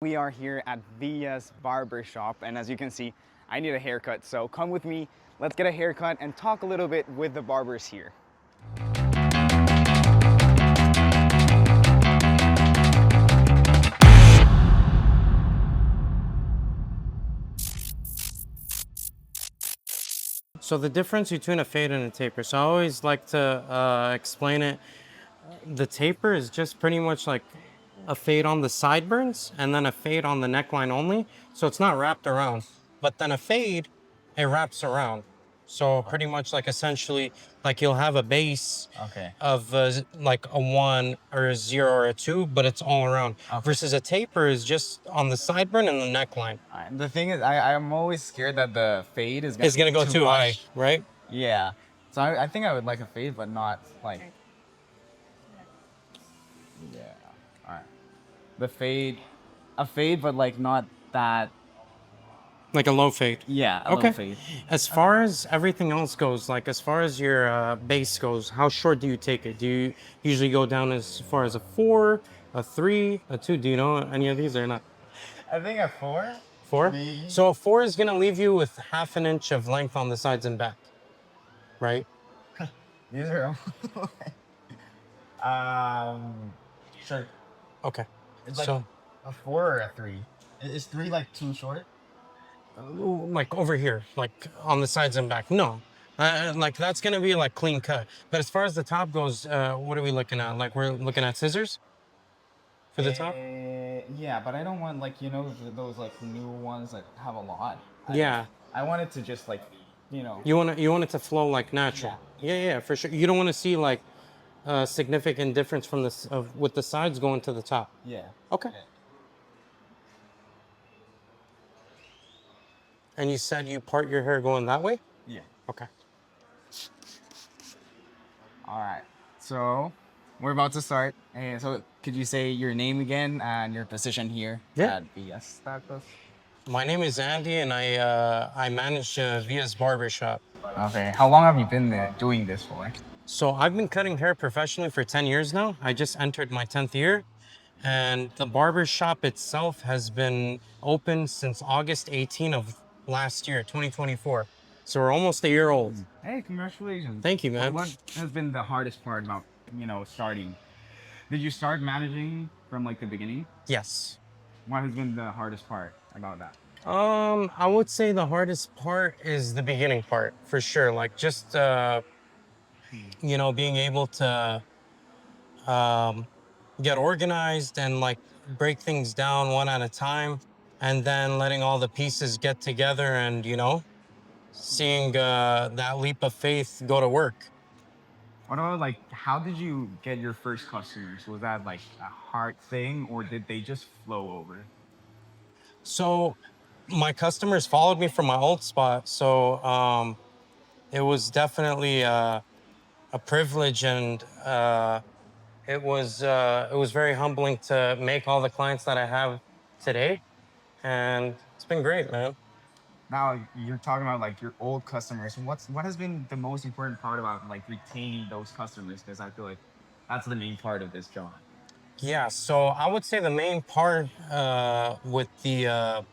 We are here at Villa's Barbershop, and as you can see, I need a haircut. So come with me, let's get a haircut and talk a little bit with the barbers here. So the difference between a fade and a taper. So I always like to explain it. The taper is just pretty much like a fade on the sideburns and then a fade on the neckline only. So it's not wrapped around. But then a fade, it wraps around. So pretty much like essentially like you'll have a base Okay. of like a 1 or a 0 or a 2, but it's all around. Okay. Versus a taper is just on the sideburn and the neckline. The thing is, I'm always scared that the fade is It's gonna be go too high, much. right? Yeah. So I think I would like a fade, but not like. Yeah. All right. The fade, a fade, but like not that. Like a low fade. Yeah, a Okay. little fade. As far as everything else goes, like as far as your base goes, how short do you take it? Do you usually go down as far as a 4, a 3, a 2? Do you know any of these or not? I think a 4. 4? Maybe. So a 4 is going to leave you with half an inch of length on the sides and back, right? These are. Sure. Okay. It's like So a 4 or a 3. Is 3 like too short? like over here, like on the sides and back. No. Like that's going to be like clean cut. But as far as the top goes, what are we looking at? Like we're looking at scissors for the top? Yeah, but I don't want like those like new ones that have a lot. Yeah. I want it to just like You want it to flow like natural. Yeah, for sure. You don't want to see like a significant difference from this of with the sides going to the top. yeah. Okay. And you said you part your hair going that way? Yeah. Okay. All right. So we're about to start. And so could you say your name again and your position here Yeah. at BS Tacos? My name is Andy, and I manage Via's Barbershop. Okay. How long have you been there doing this for? So I've been cutting hair professionally for 10 years now. I just entered my 10th year, and the barbershop itself has been open since August 18 of last year, 2024. So we're almost a year old. Hey, congratulations. Thank you, man. What has been the hardest part about, starting? Did you start managing from like the beginning? Yes. What has been the hardest part about that? I would say the hardest part is the beginning part for sure. Like just being able to um, get organized and like break things down one at a time, and then letting all the pieces get together and seeing that leap of faith go to work. What about like how did you get your first customers? Was that like a hard thing or did they just flow over? So my customers followed me from my old spot, so it was definitely a privilege, and it was very humbling to make all the clients that I have today, and it's been great, man. Now you're talking about like your old customers. What has been the most important part about like retaining those customers? Because I feel like that's the main part of this job. Yeah, so I would say the main part with the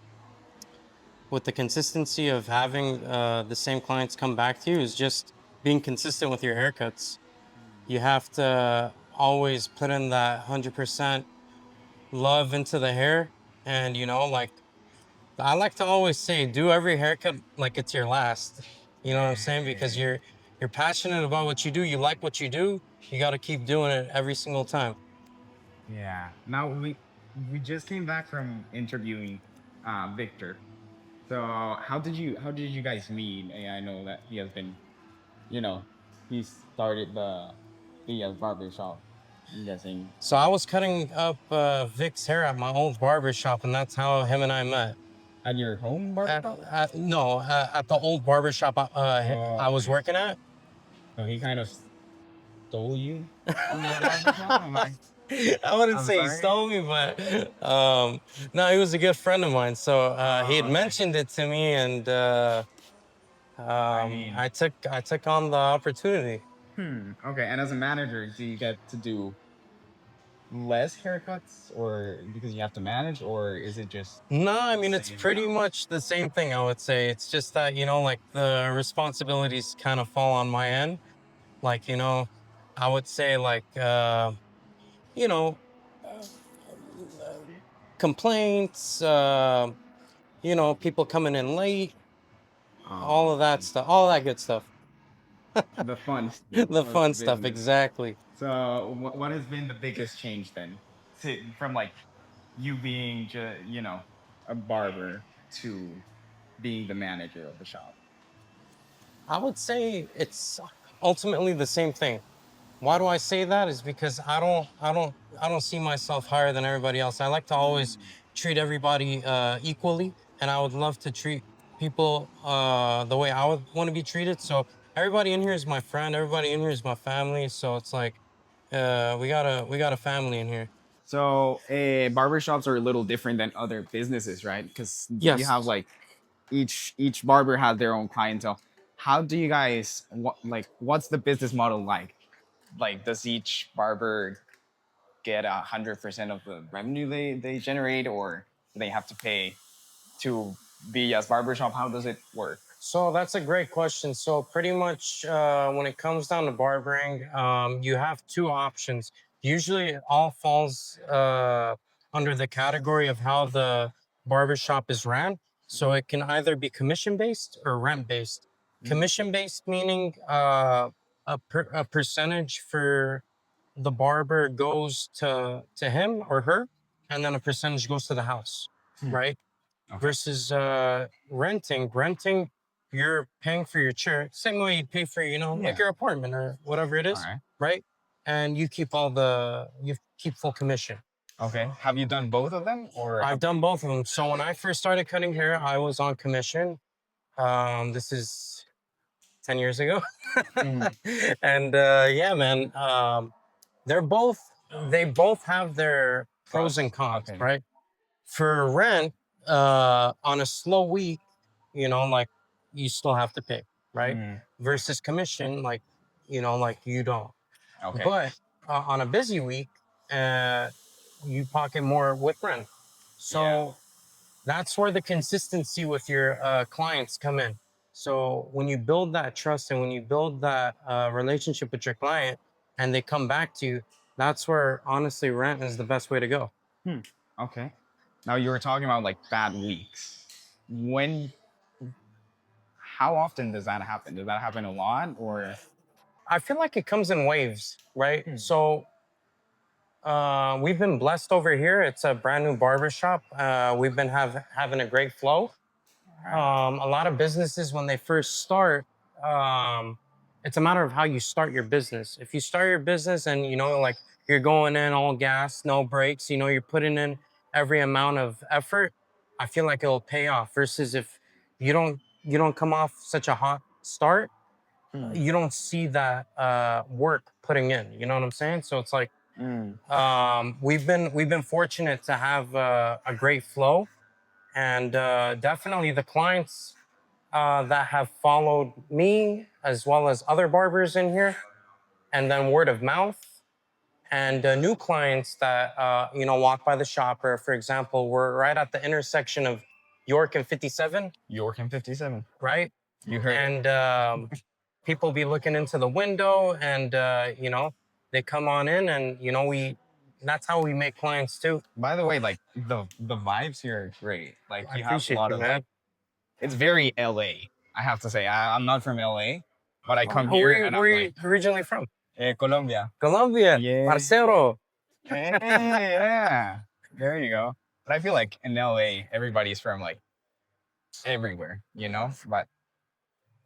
consistency of having the same clients come back to you is just being consistent with your haircuts. You have to always put in that 100% love into the hair, and like I like to always say, do every haircut like it's your last. You know what I'm saying? Because you're passionate about what you do. You like what you do. You got to keep doing it every single time. Yeah. Now we just came back from interviewing Victor. So how did you guys meet? I know that he has been, you know, he started the barbershop. I'm guessing So I was cutting up Vic's hair at my old barber shop, and that's how him and I met. at your home barbershop. No, at the old barber shop I was Okay. working at. So he kind of stole you from the barbershop. I wouldn't I'm say he sorry. stole me, but no, he was a good friend of mine. So he had Okay. mentioned it to me, and I mean, I took on the opportunity. okay. And as a manager, do you get to do less haircuts, or because you have to manage, or is it just No, I mean, it's same pretty amount? much the same thing, I would say. It's just that, like the responsibilities kind of fall on my end. Like, I would say like, you know, uh, complaints, people coming in late, all of that Um, stuff, all that good stuff. the fun The of fun stuff, business. exactly. So, what has been the biggest change then, from like you being a barber to being the manager of the shop? I would say it's ultimately the same thing. Why do I say that? Is because I don't see myself higher than everybody else. I like to always Mm. treat everybody equally, and I would love to treat people the way I would want to be treated. So everybody in here is my friend. Everybody in here is my family. So it's like we got a family in here. So, barbershops are a little different than other businesses, right? Because you have Yes. like each barber has their own clientele. How do you guys what's the business model like? Like, does each barber get 100% of the revenue they generate, or do they have to pay to be as barbershop? How does it work? So that's a great question. So pretty much when it comes down to barbering, you have two options. Usually it all falls under the category of how the barbershop is ran. So it can either be commission based or rent based. Mm. Commission based meaning a percentage for the barber goes to him or her, and then a percentage goes to the house, Hmm. right? Okay. Versus renting, you're paying for your chair same way you pay for like Yeah. your apartment or whatever it All is, right. right? And you keep full commission. Okay. Have you done both of them, or I've have? done both of them. So when I first started cutting hair, I was on commission. This is 10 years ago. Mhm. And yeah, man, they're both they both have their pros Plus. and cons, Okay. right? For rent, on a slow week, like you still have to pay, right? Mm. Versus commission, like you don't. Okay. But on a busy week, uh, you pocket more with rent. Yeah. So that's where the consistency with your clients come in. So when you build that trust and when you build that relationship with your client, and they come back to you, that's where honestly rent is the best way to go. Hmm. Okay. Now you were talking about like bad weeks. When? How often does that happen? Does that happen a lot, or? I feel like it comes in waves, right? Hmm. So we've been blessed over here. It's a brand new barbershop. We've been having a great flow. All right. A lot of businesses, when they first start, um, it's a matter of how you start your business. If you start your business and like you're going in all gas, no brakes, you're putting in every amount of effort, I feel like it'll pay off. Versus if you don't come off such a hot start, Hmm. you don't see that work putting in. You know what I'm saying? So it's like Mm. we've been fortunate to have a great flow, and definitely the clients that have followed me as well as other barbers in here, and then word of mouth, and new clients that walk by the shop. Or for example, we're right at the intersection of York and 57, York and 57. right? You heard it. And people be looking into the window, and they come on in, and we that's how we make clients too. By the way, like the vibes here are great. Like, I you have a appreciate lot you, of like, man. it's very LA. I have to say, I'm not from LA, but I come Where here you and where I'm you like, originally from? Colombia. Colombia, Yeah. parcero. Hey, yeah. There you go. But I feel like in LA, everybody's from like everywhere, you know? But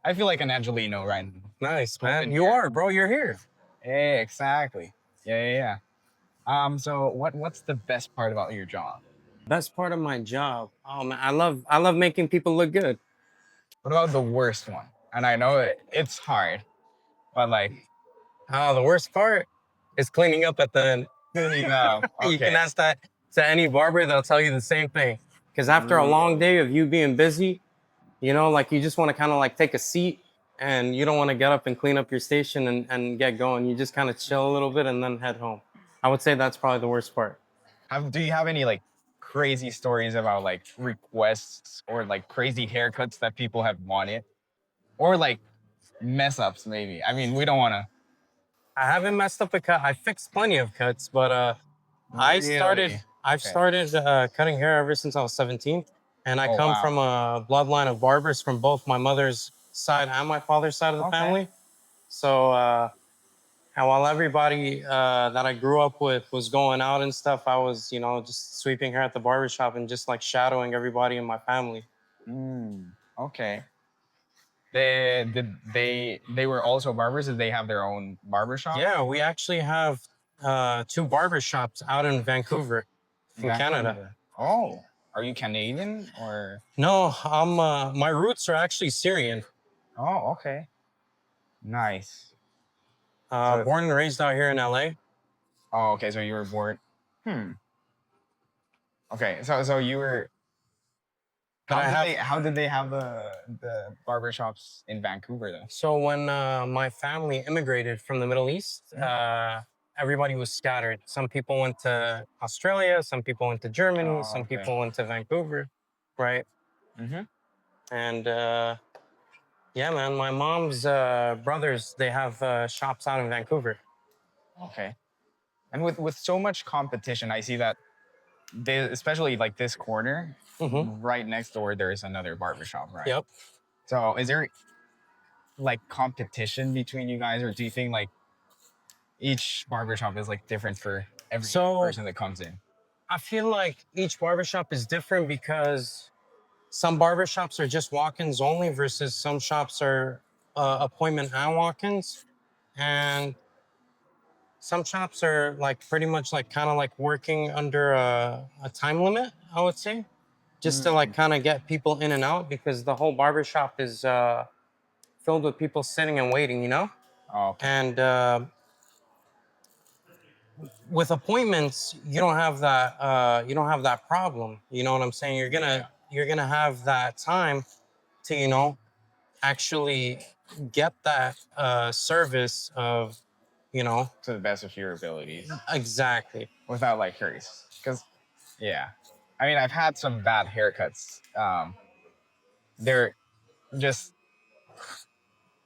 I feel like an Angelino right now. Nice, man. Living You here. are, bro. You're here. Yeah, exactly. Yeah, yeah, yeah. So what's the best part about your job? Best part of my job. Oh man, I love making people look good. What about the worst one? And I know it's hard, but like, The worst part is cleaning up at the end. cleaning up. You Okay. can ask that to any barber; they'll tell you the same thing. Because after a long day of you being busy, like you just want to kind of like take a seat, and you don't want to get up and clean up your station and get going. You just kind of chill a little bit and then head home. I would say that's probably the worst part. Do you have any like crazy stories about like requests or like crazy haircuts that people have wanted, or like mess ups maybe? I mean, we don't want to. I haven't messed up a cut. I fixed plenty of cuts, but Really? I've Okay. started cutting hair ever since I was 17, and I Oh come wow. from a bloodline of barbers from both my mother's side and my father's side of the Okay. family. So, and while everybody that I grew up with was going out and stuff, I was, you know, just sweeping hair at the barbershop and just like shadowing everybody in my family. Okay. They were also barbers. Did they have their own barbershop? Yeah, we actually have two barbershops out in Vancouver, in Canada. Vancouver. Oh, are you Canadian or? No, I'm my roots are actually Syrian. Oh, okay. Nice. So, Born and raised out here in LA. oh, okay. So you were born. Hmm. Okay. So you were. But I have How did they have the barbershops in Vancouver though? so when my family immigrated from the Middle East, everybody was scattered. Some people went to Australia, some people went to Germany, Oh, some okay. people went to Vancouver, right? Mm-hmm. And yeah, man, my mom's brothers, they have shops out in Vancouver. Okay. And with so much competition, I see that they, especially like this corner, Mm-hmm. right next door, there is another barbershop, right? Yep. So is there like competition between you guys, or do you think like each barbershop is like different for every So person that comes in? I feel like each barbershop is different because some barbershops are just walk-ins only versus some shops are appointment and walk-ins. And some shops are like pretty much like kind of like working under a time limit, I would say, just to like Mm. kind of get people in and out because the whole barbershop is filled with people sitting and waiting, you know? Oh, okay. And with appointments, you don't have that problem. You know what I'm saying? Yeah. You're gonna have that time to, you know, actually get that service of, you know, To the best of your abilities, exactly. without like hurries. Because yeah, I mean, I've had some bad haircuts. They're just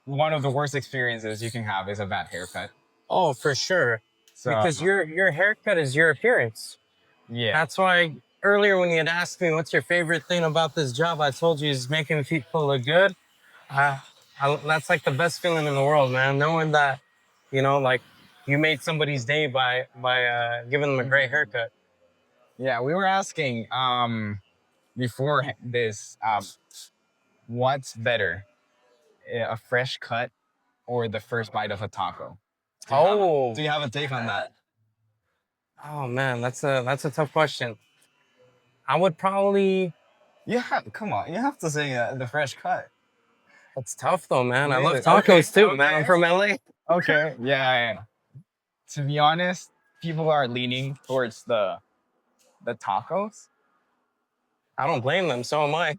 one of the worst experiences you can have is a bad haircut. Oh, for sure. So Because your haircut is your appearance. yeah, That's why earlier when you had asked me what's your favorite thing about this job, I told you is making people look good. Uh, that's like the best feeling in the world, man. Knowing that, you know, like you made somebody's day by giving them a great haircut. yeah. We were asking before this, what's better, a fresh cut or the first bite of a taco? Oh, Do you have a take on that? oh man, that's a tough question. I would probably. Yeah, come on. You have to say the fresh cut. It's tough though, man. I love Really? tacos too, man. I'm from LA. Okay. Yeah. To be honest, people are leaning towards the tacos. I don't blame them. So am I.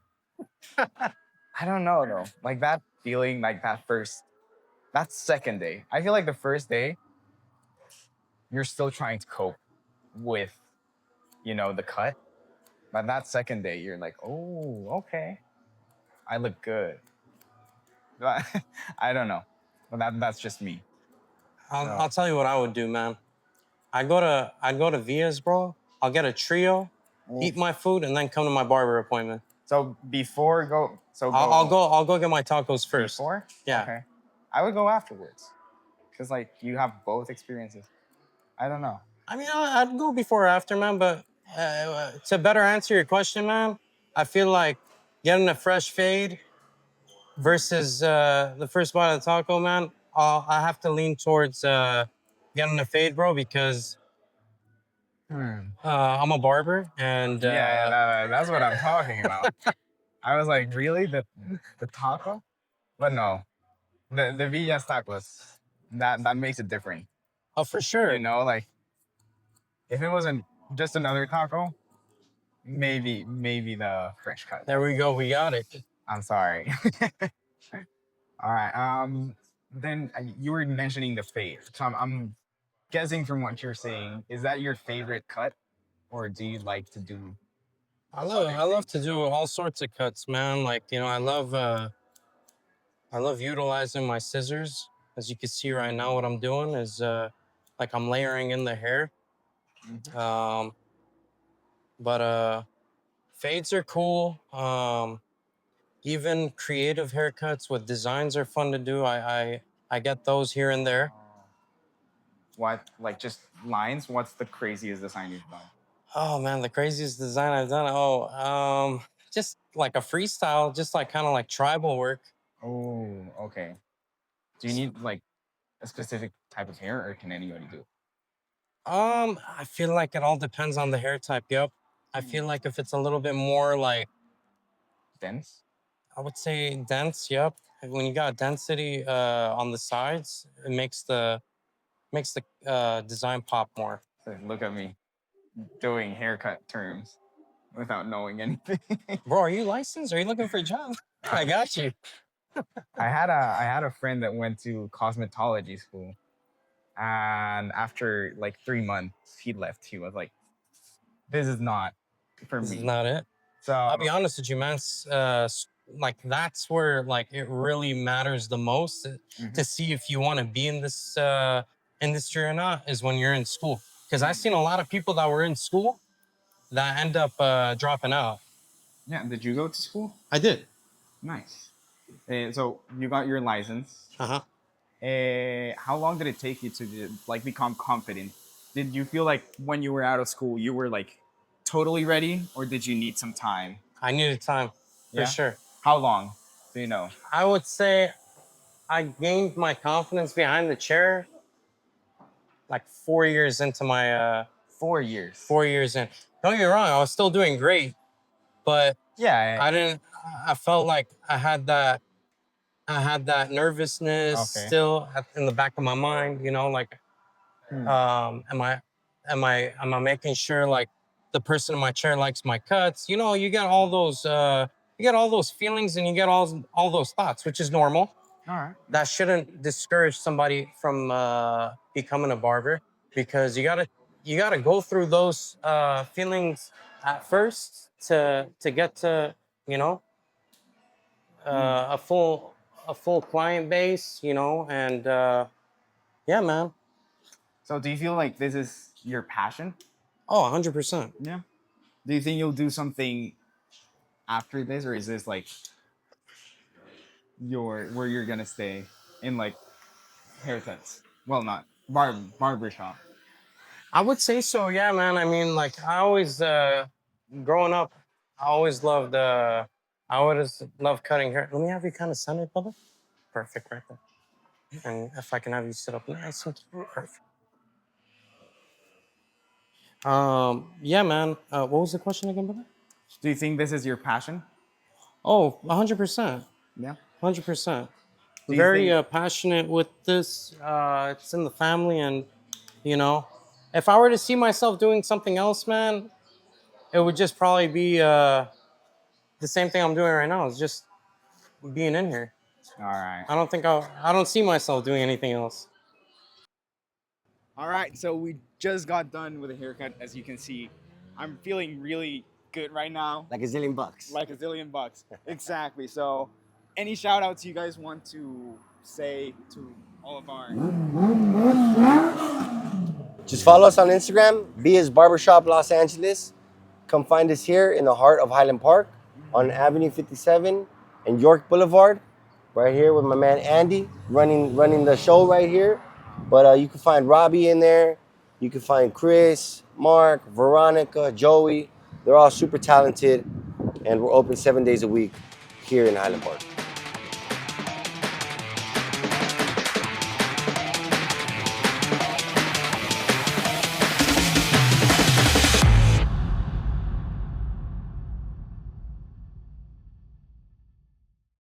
I don't know though. Like that feeling, like that second day. I feel like the first day, you're still trying to cope with, the cut. But that second day, you're like, oh, okay, I look good. But I don't know. But that's just me. So, I'll tell you what I would do, man. I'd go to Via's, bro. I'll get a trio, eat my food, and then come to my barber appointment. so before go, so go I'll go get my tacos first. before. Yeah. Okay. I would go afterwards, because like you have both experiences. I don't know. I mean, I'd go before or after, man. But to better answer your question, man, I feel like getting a fresh fade versus the first bite of the taco, man. I have to lean towards getting a fade, bro, because I'm a barber, and Yeah, that's what I'm talking about. I was like, really, the taco? But no, the Villas tacos. That makes it different. oh, for sure. Like if it wasn't just another taco, maybe the fresh cut. There we go. We got it. I'm sorry. All right. Then you were mentioning the fade. So I'm guessing from what you're saying, is that your favorite cut, or do you like to do? I love to do all sorts of cuts, man. Like, I love utilizing my scissors. As you can see right now, what I'm doing is like I'm layering in the hair. Mhm. But fades are cool. Even creative haircuts with designs are fun to do. I get those here and there. What, like just lines? What's the craziest design you've done? Oh man, the craziest design I've done. Just like a freestyle, just like kind of like tribal work. Oh, okay. Do you need like a specific type of hair, or can anybody do? I feel like it all depends on the hair type. Yep. I feel like if it's a little bit more like, Dense? I would say dense. Yep. When you got density on the sides, it makes the design pop more. So look at me doing haircut terms without knowing anything. Bro, are you licensed? Are you looking for a job? I got you. I had a friend that went to cosmetology school, and after like 3 months, he left. He was like, "This is not for This is me." not it. So I'll be honest with you, man. Like that's where like it really matters the most mhm. to see if you want to be in this industry or not is when you're in school. Because I've seen a lot of people that were in school that end up dropping out. Yeah, did you go to school? I did. Nice. So you got your license. Uh-huh. How long did it take you to like become confident? Did you feel like when you were out of school you were like totally ready, or did you need some time? I needed time for Yeah. sure. How long? Do you know? I would say I gained my confidence behind the chair like 4 years into my 4 years. 4 years in. Don't get me wrong, I was still doing great, but Yeah. I didn't. I felt like I had that nervousness Okay. still in the back of my mind. Like, Hmm. am I making sure like the person in my chair likes my cuts? You get all those feelings and you get all those thoughts, which is normal. All right. That shouldn't discourage somebody from becoming a barber, because you gotta go through those feelings at first to get to you know Hmm. a full client base, and yeah, man. So do you feel like this is your passion? Oh, 100%. Yeah. Do you think you'll do something after this, or is this like your where you're gonna stay in like haircuts? Well, not barbershop. I would say so, yeah, man. I mean, like I always growing up, I always loved cutting hair. Let me have you kind of sun it, brother. Perfect, right there. And if I can have you sit up nice and perfect. Yeah, man. What was the question again, brother? Do you think this is your passion? Oh, 100%. Yeah. 100%. Do you Very think? passionate with this. It's in the family, and you know, if I were to see myself doing something else, man, it would just probably be the same thing I'm doing right now. It's just being in here. All right. I don't see myself doing anything else. All right. So we just got done with a haircut. As you can see, I'm feeling really good right now. Like a zillion bucks. Like a zillion bucks. Exactly. So, any shout outs you guys want to say to all of our? Just follow us on Instagram, Bia's Barbershop Los Angeles. Come find us here in the heart of Highland Park on Avenue 57 and York Boulevard. Right here with my man Andy running the show right here. But you can find Robbie in there. You can find Chris, Mark, Veronica, Joey. They're all super talented, and we're open 7 days a week here in Highland Park.